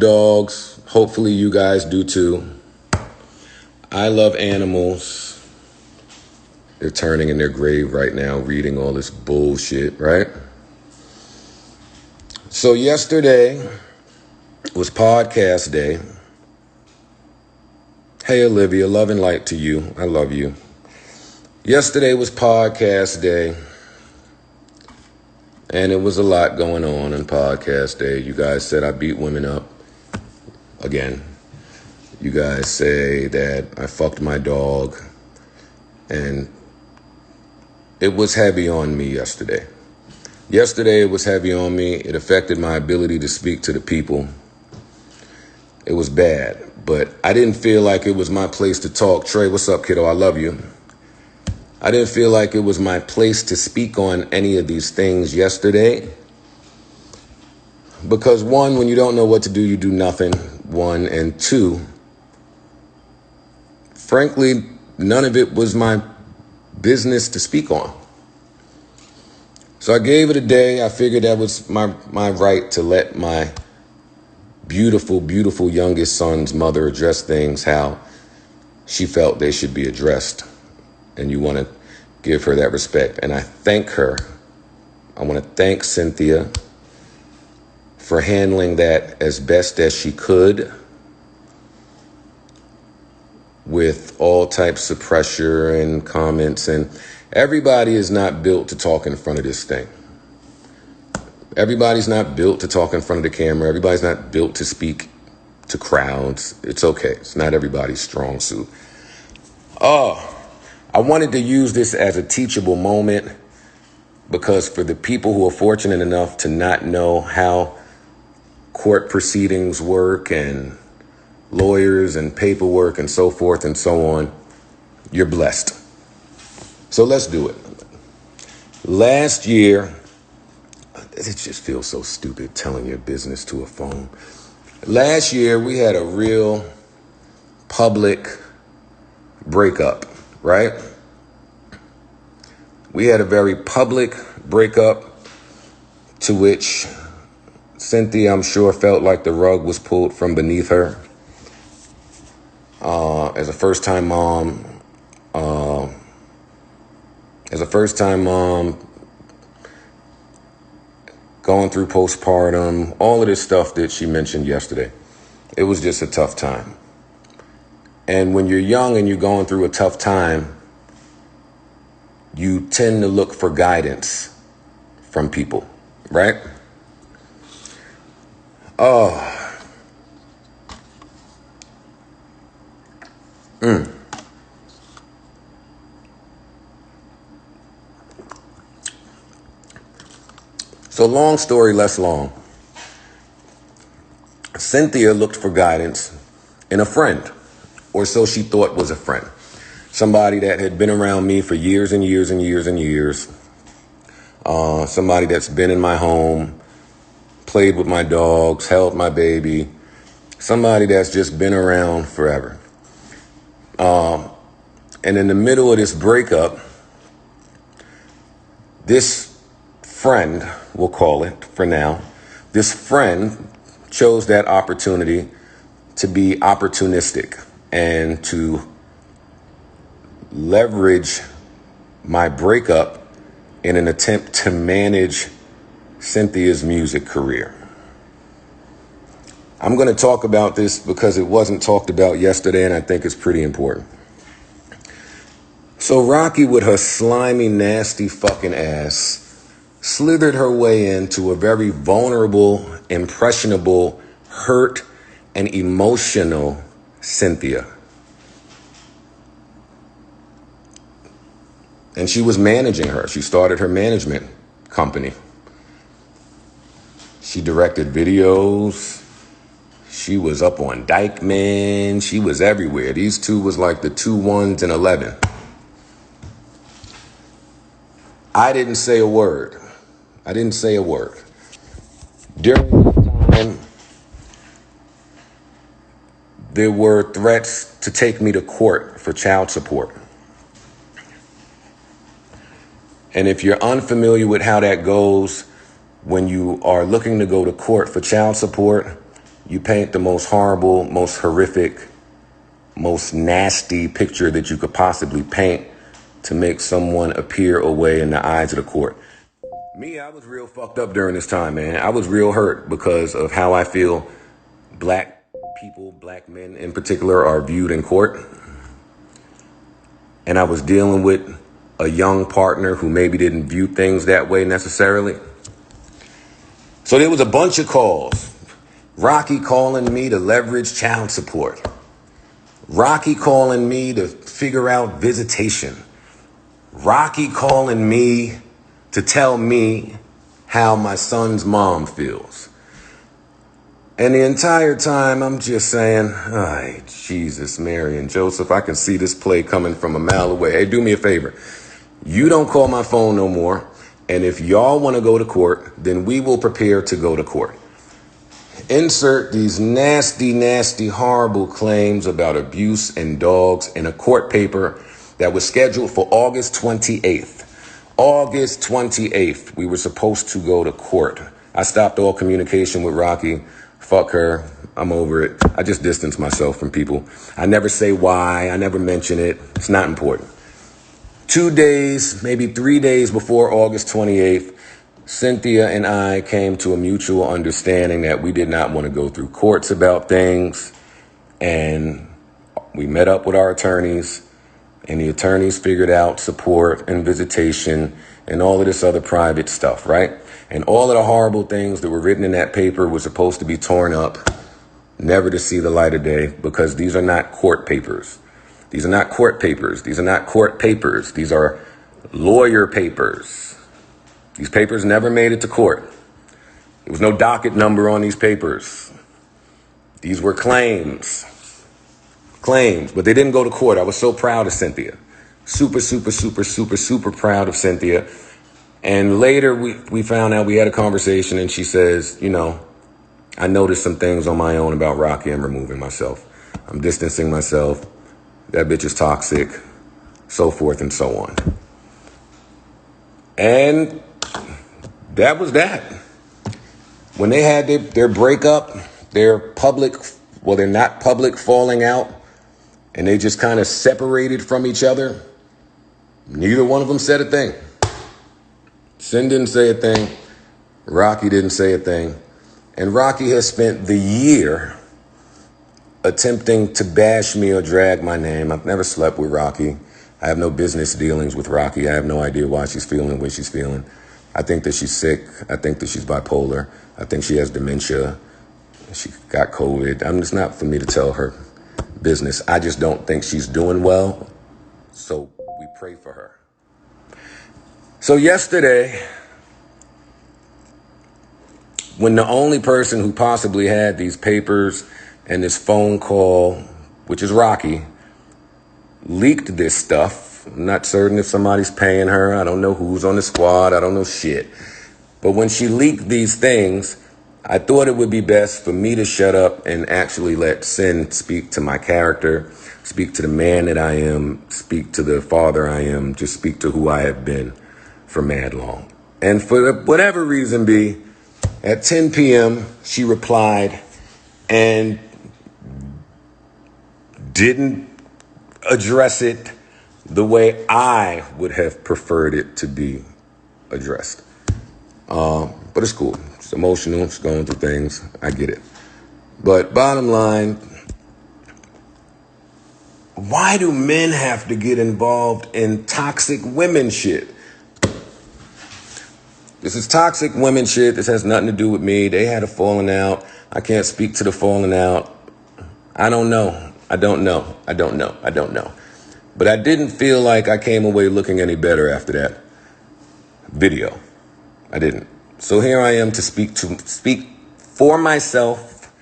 dogs. Hopefully you guys do too. I love animals. They're turning in their grave right now, reading all this bullshit, right? So yesterday was podcast day. Hey, Olivia, love and light to you. I love you. Yesterday was podcast day. And it was a lot going on podcast day. You guys said I beat women up. Again. You guys say that I fucked my dog. And it was heavy on me yesterday. Yesterday it was heavy on me. It affected my ability to speak to the people. It was bad. But I didn't feel like it was my place to talk. Trey, what's up, kiddo? I love you. I didn't feel like it was my place to speak on any of these things yesterday. Because one, when you don't know what to do, you do nothing. One, and two, frankly, none of it was my business to speak on. So I gave it a day. I figured that was my right to let my beautiful, beautiful youngest son's mother address things how she felt they should be addressed. And you want to give her that respect. And I thank her. I want to thank Cynthia for handling that as best as she could with all types of pressure and comments. And everybody is not built to talk in front of this thing. Everybody's not built to talk in front of the camera. Everybody's not built to speak to crowds. It's okay. It's not everybody's strong suit. I wanted to use this as a teachable moment because for the people who are fortunate enough to not know how court proceedings work and lawyers and paperwork and so forth and so on, you're blessed. So let's do it. Last year, it just feels so stupid telling your business to a phone. Last year, we had a real public breakup. Right? We had a very public breakup to which Cynthia, I'm sure, felt like the rug was pulled from beneath her. As a first-time mom, going through postpartum, all of this stuff that she mentioned yesterday, it was just a tough time. And when you're young and you're going through a tough time, you tend to look for guidance from people, right? So long story less long. Cynthia looked for guidance in a friend. Or so she thought was a friend. Somebody that had been around me for years and years and years and years. Somebody that's been in my home, played with my dogs, held my baby. Somebody that's just been around forever. And in the middle of this breakup, this friend, we'll call it for now, this friend chose that opportunity to be opportunistic and to leverage my breakup in an attempt to manage Cynthia's music career. I'm going to talk about this because it wasn't talked about yesterday, and I think it's pretty important. So RaQi, with her slimy, nasty fucking ass, slithered her way into a very vulnerable, impressionable, hurt, and emotional Cynthia. And she was managing her. She started her management company. She directed videos. She was up on Dykeman. She was everywhere. These two was like the 2 1s and 11. I didn't say a word. During this time, there were threats to take me to court for child support. And if you're unfamiliar with how that goes, when you are looking to go to court for child support, you paint the most horrible, most horrific, most nasty picture that you could possibly paint to make someone appear away in the eyes of the court. Me, I was real fucked up during this time, man. I was real hurt because of how I feel black people, black men in particular, are viewed in court. And I was dealing with a young partner who maybe didn't view things that way necessarily. So there was a bunch of calls. RaQi calling me to leverage child support. RaQi calling me to figure out visitation. RaQi calling me to tell me how my son's mom feels. And the entire time I'm just saying, ay, Jesus, Mary, and Joseph, I can see this play coming from a mile away. Hey, do me a favor. You don't call my phone no more. And if y'all want to go to court, then we will prepare to go to court. Insert these nasty, nasty, horrible claims about abuse and dogs in a court paper that was scheduled for August 28th. August 28th, we were supposed to go to court. I stopped all communication with RaQi. Fuck her. I'm over it. I just distance myself from people. I never say why. I never mention it. It's not important. 2 days, maybe 3 days before August 28th, Cynthia and I came to a mutual understanding that we did not want to go through courts about things. And we met up with our attorneys, and the attorneys figured out support and visitation and all of this other private stuff, right? And all of the horrible things that were written in that paper were supposed to be torn up, never to see the light of day, because these are not court papers. These are not court papers. These are not court papers. These are lawyer papers. These papers never made it to court. There was no docket number on these papers. These were claims. Claims, but they didn't go to court. I was so proud of Cynthia. Super, super, super, super, super proud of Cynthia. And later we found out, we had a conversation, and she says, you know, I noticed some things on my own about RaQi. I'm removing myself. I'm distancing myself. That bitch is toxic, so forth and so on. And that was that. When they had their breakup, their public, well, they're not public falling out, and they just kind of separated from each other, neither one of them said a thing. Sin didn't say a thing. RaQi didn't say a thing. And RaQi has spent the year attempting to bash me or drag my name. I've never slept with RaQi. I have no business dealings with RaQi. I have no idea why she's feeling the way she's feeling. I think that she's sick. I think that she's bipolar. I think she has dementia. She got COVID. It's not for me to tell her business. I just don't think she's doing well. So we pray for her. So yesterday, when the only person who possibly had these papers and this phone call, which is RaQi, leaked this stuff, I'm not certain if somebody's paying her. I don't know who's on the squad. I don't know shit. But when she leaked these things, I thought it would be best for me to shut up and actually let Sin speak to my character, speak to the man that I am, speak to the father I am, just speak to who I have been for mad long. And for whatever reason be, at 10 p.m., she replied and didn't address it the way I would have preferred it to be addressed. But it's cool. It's emotional. It's going through things. I get it. But bottom line, why do men have to get involved in toxic women shit? This is toxic women shit. This has nothing to do with me. They had a falling out. I can't speak to the falling out. I don't know. I don't know. I don't know. I don't know. But I didn't feel like I came away looking any better after that video. I didn't. So here I am to speak for myself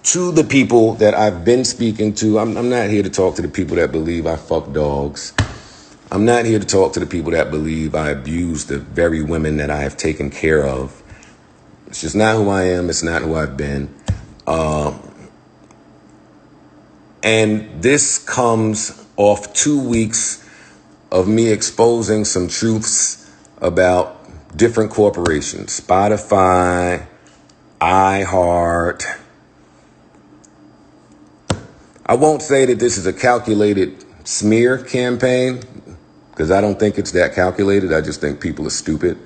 to the people that I've been speaking to. I'm not here to talk to the people that believe I fuck dogs. I'm not here to talk to the people that believe I abuse the very women that I have taken care of. It's just not who I am. It's not who I've been. And this comes off 2 weeks of me exposing some truths about different corporations. Spotify, iHeart, I won't say that this is a calculated smear campaign, because I don't think it's that calculated. I just think people are stupid.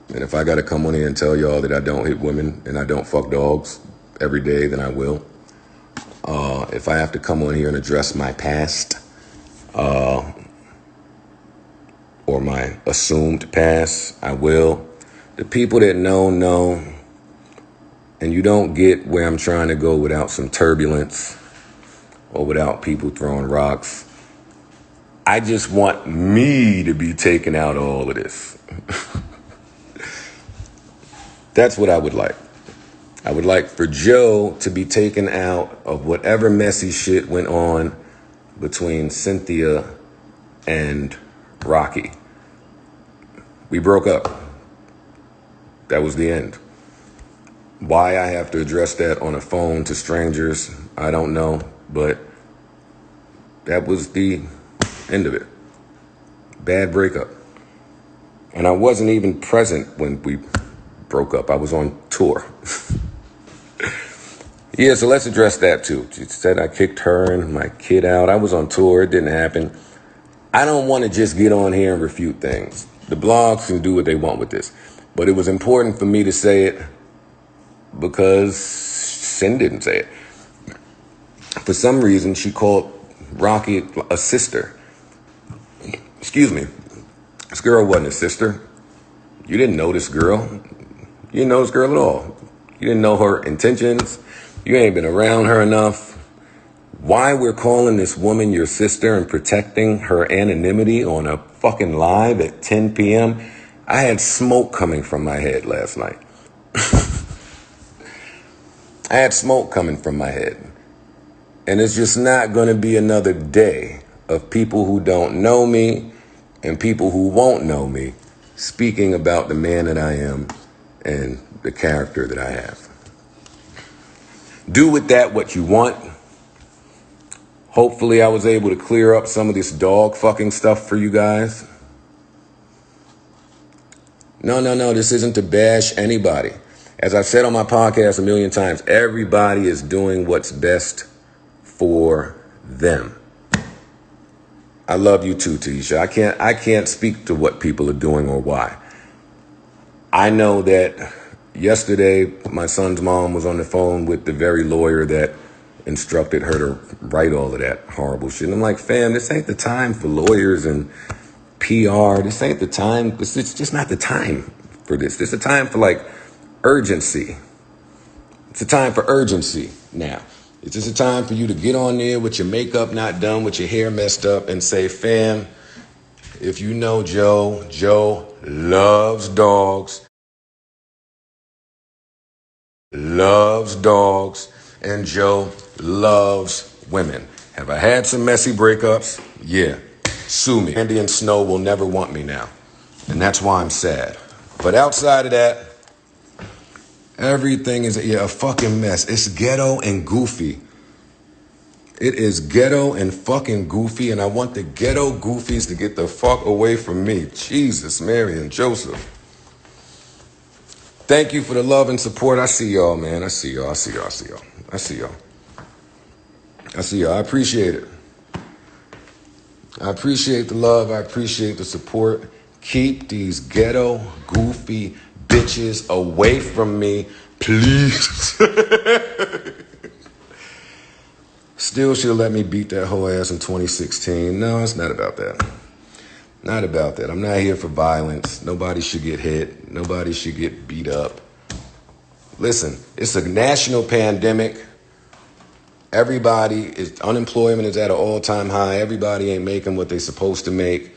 And if I got to come on here and tell y'all that I don't hit women and I don't fuck dogs every day, then I will. If I have to come on here and address my past, or my assumed past, I will. The people that know, and you don't get where I'm trying to go without some turbulence or without people throwing rocks. I just want me to be taken out of all of this. That's what I would like. I would like for Joe to be taken out of whatever messy shit went on between Cynthia and RaQi. We broke up. That was the end. Why I have to address that on a phone to strangers, I don't know, but that was the end of it. Bad breakup. And I wasn't even present when we broke up. I was on tour. Yeah, so let's address that too. She said I kicked her and my kid out. I was on tour. It didn't happen. I don't want to just get on here and refute things. The blogs can do what they want with this. But it was important for me to say it because Sin didn't say it. For some reason, she called RaQi a sister. Excuse me. This girl wasn't a sister. You didn't know this girl. You didn't know this girl at all. You didn't know her intentions. You ain't been around her enough. Why we're calling this woman your sister and protecting her anonymity on a fucking live at 10 p.m., I had smoke coming from my head last night. I had smoke coming from my head. And it's just not going to be another day of people who don't know me and people who won't know me speaking about the man that I am and the character that I have. Do with that what you want. Hopefully I was able to clear up some of this dog fucking stuff for you guys. No, this isn't to bash anybody. As I've said on my podcast a million times, everybody is doing what's best for them. I love you too, Tisha. I can't speak to what people are doing or why. I know that yesterday my son's mom was on the phone with the very lawyer that instructed her to write all of that horrible shit. And I'm like, fam, this ain't the time for lawyers and PR. This ain't the time. It's just not the time for this. This is a time for like urgency. It's a time for urgency now. It's just a time for you to get on there with your makeup not done, with your hair messed up, and say, fam, if you know Joe, Joe loves dogs, and Joe loves women. Have I had some messy breakups? Yeah. Sue me. Andy and Snow will never want me now. And that's why I'm sad. But outside of that, everything is a fucking mess. It's ghetto and goofy. It is ghetto and fucking goofy, and I want the ghetto goofies to get the fuck away from me. Jesus, Mary, and Joseph. Thank you for the love and support. I see y'all, man. I see y'all. I appreciate it. I appreciate the love. I appreciate the support. Keep these ghetto, goofy bitches away from me, please. Still should have let me beat that whole ass in 2016. No, it's not about that. Not about that. I'm not here for violence. Nobody should get hit. Nobody should get beat up. Listen, it's a national pandemic. Unemployment is at an all-time high. Everybody ain't making what they're supposed to make.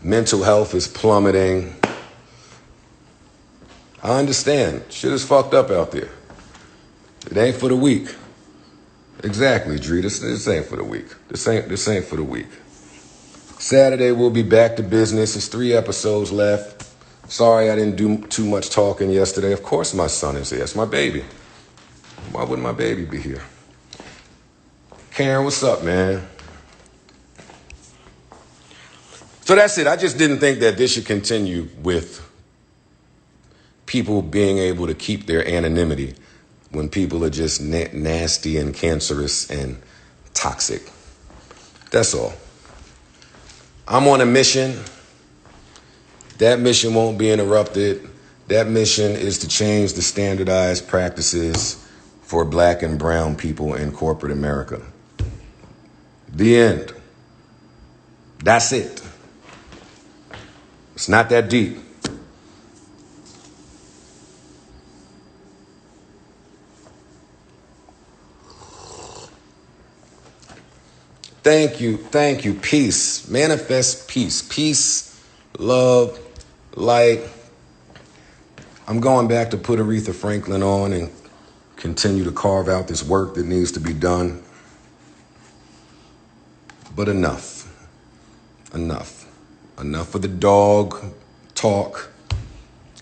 Mental health is plummeting. I understand. Shit is fucked up out there. It ain't for the weak. Exactly, Dree. This ain't for the weak. This ain't for the weak. Saturday, we'll be back to business. There's 3 episodes left. Sorry I didn't do too much talking yesterday. Of course my son is here. It's my baby. Why wouldn't my baby be here? Karen, what's up, man? So that's it. I just didn't think that this should continue with people being able to keep their anonymity. when people are just nasty and cancerous and toxic. That's all. I'm on a mission. That mission won't be interrupted. That mission is to change the standardized practices for black and brown people in corporate America. The end. That's it. It's not that deep. Thank you. Peace. Manifest peace. Peace, love, light. I'm going back to put Aretha Franklin on and continue to carve out this work that needs to be done. But enough. Enough of the dog talk.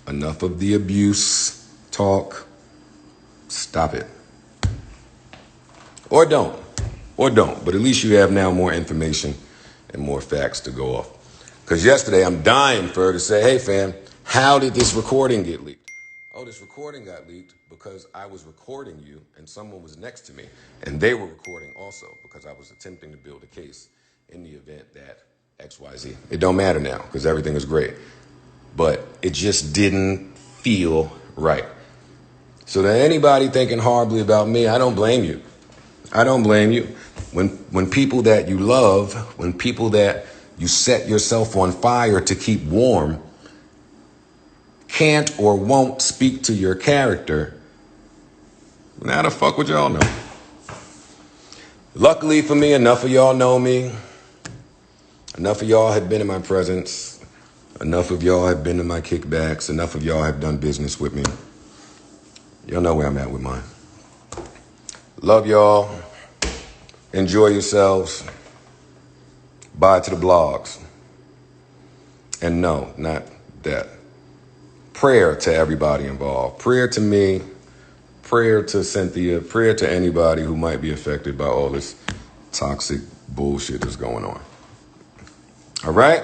Enough of the abuse talk. Stop it. Or don't. But at least you have now more information and more facts to go off. Because yesterday I'm dying for her to say, hey fam, how did this recording get leaked? Oh, this recording got leaked because I was recording you and someone was next to me. And they were recording also because I was attempting to build a case in the event that XYZ. It don't matter now because everything is great. But it just didn't feel right. So to anybody thinking horribly about me, I don't blame you. When people that you love, when people that you set yourself on fire to keep warm, can't or won't speak to your character, now the fuck would y'all know? Luckily for me, enough of y'all know me. Enough of y'all have been in my presence. Enough of y'all have been in my kickbacks. Enough of y'all have done business with me. Y'all know where I'm at with mine. Love y'all. Enjoy yourselves. Bye to the blogs. And no, not that. Prayer to everybody involved. Prayer to me. Prayer to Cynthia. Prayer to anybody who might be affected by all this toxic bullshit that's going on. All right?